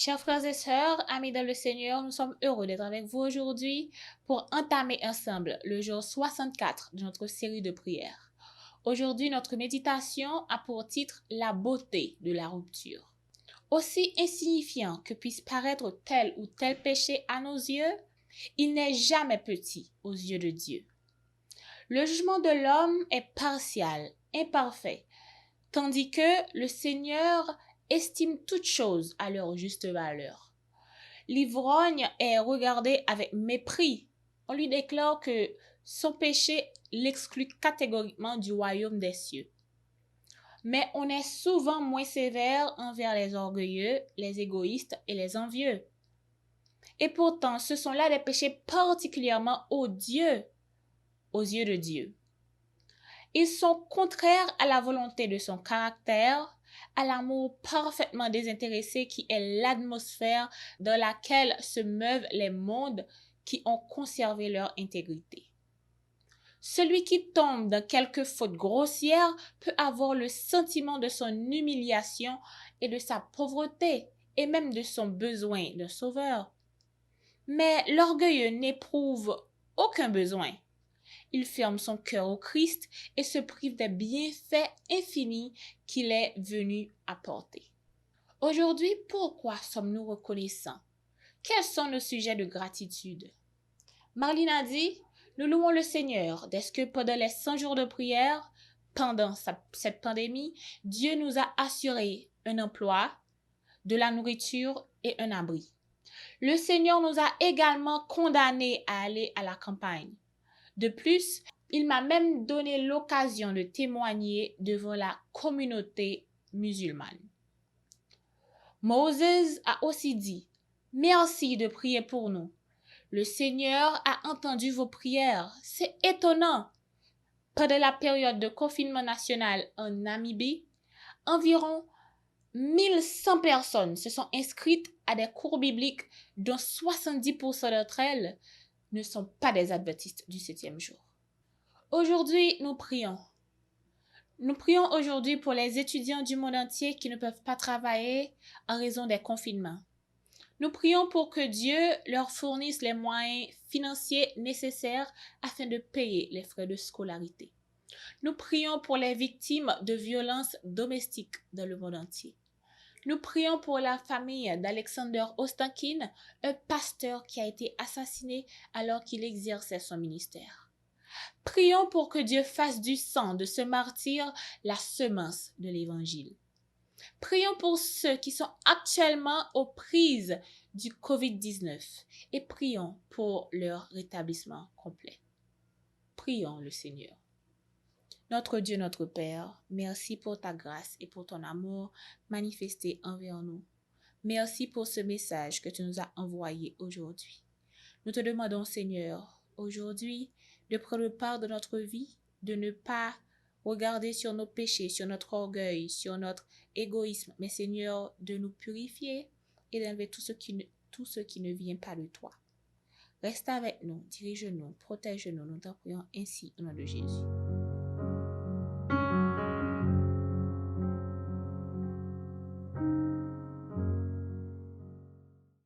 Chers frères et sœurs, amis dans le Seigneur, nous sommes heureux d'être avec vous aujourd'hui pour entamer ensemble le jour 64 de notre série de prières. Aujourd'hui, notre méditation a pour titre La beauté de la rupture. Aussi insignifiant que puisse paraître tel ou tel péché à nos yeux, il n'est jamais petit aux yeux de Dieu. Le jugement de l'homme est partial, imparfait, tandis que le Seigneur estime toutes choses à leur juste valeur. L'ivrogne est regardé avec mépris. On lui déclare que son péché l'exclut catégoriquement du royaume des cieux. Mais on est souvent moins sévère envers les orgueilleux, les égoïstes et les envieux. Et pourtant, ce sont là des péchés particulièrement odieux aux yeux de Dieu. Ils sont contraires à la volonté de son caractère, à l'amour parfaitement désintéressé qui est l'atmosphère dans laquelle se meuvent les mondes qui ont conservé leur intégrité. Celui qui tombe dans quelque faute grossière peut avoir le sentiment de son humiliation et de sa pauvreté, et même de son besoin d'un sauveur. Mais l'orgueilleux n'éprouve aucun besoin. Il ferme son cœur au Christ et se prive des bienfaits infinis qu'il est venu apporter. Aujourd'hui, pourquoi sommes-nous reconnaissants? Quels sont nos sujets de gratitude? Marlene a dit, nous louons le Seigneur dès que pendant les 100 jours de prière, pendant cette pandémie, Dieu nous a assuré un emploi, de la nourriture et un abri. Le Seigneur nous a également condamnés à aller à la campagne. De plus, il m'a même donné l'occasion de témoigner devant la communauté musulmane. Moses a aussi dit, « Merci de prier pour nous. Le Seigneur a entendu vos prières. » C'est étonnant. Pendant la période de confinement national en Namibie, environ 1100 personnes se sont inscrites à des cours bibliques dont 70% d'entre elles ne sont pas des adventistes du 7e jour. Aujourd'hui, nous prions. Nous prions aujourd'hui pour les étudiants du monde entier qui ne peuvent pas travailler en raison des confinements. Nous prions pour que Dieu leur fournisse les moyens financiers nécessaires afin de payer les frais de scolarité. Nous prions pour les victimes de violences domestiques dans le monde entier. Nous prions pour la famille d'Alexander Ostankine, un pasteur qui a été assassiné alors qu'il exerçait son ministère. Prions pour que Dieu fasse du sang de ce martyr la semence de l'Évangile. Prions pour ceux qui sont actuellement aux prises du COVID-19 et prions pour leur rétablissement complet. Prions le Seigneur. Notre Dieu, notre Père, merci pour ta grâce et pour ton amour manifesté envers nous. Merci pour ce message que tu nous as envoyé aujourd'hui. Nous te demandons, Seigneur, aujourd'hui, de prendre part de notre vie, de ne pas regarder sur nos péchés, sur notre orgueil, sur notre égoïsme, mais Seigneur, de nous purifier et d'enlever tout ce qui ne vient pas de toi. Reste avec nous, dirige-nous, protège-nous, nous t'en prions ainsi au nom de Jésus.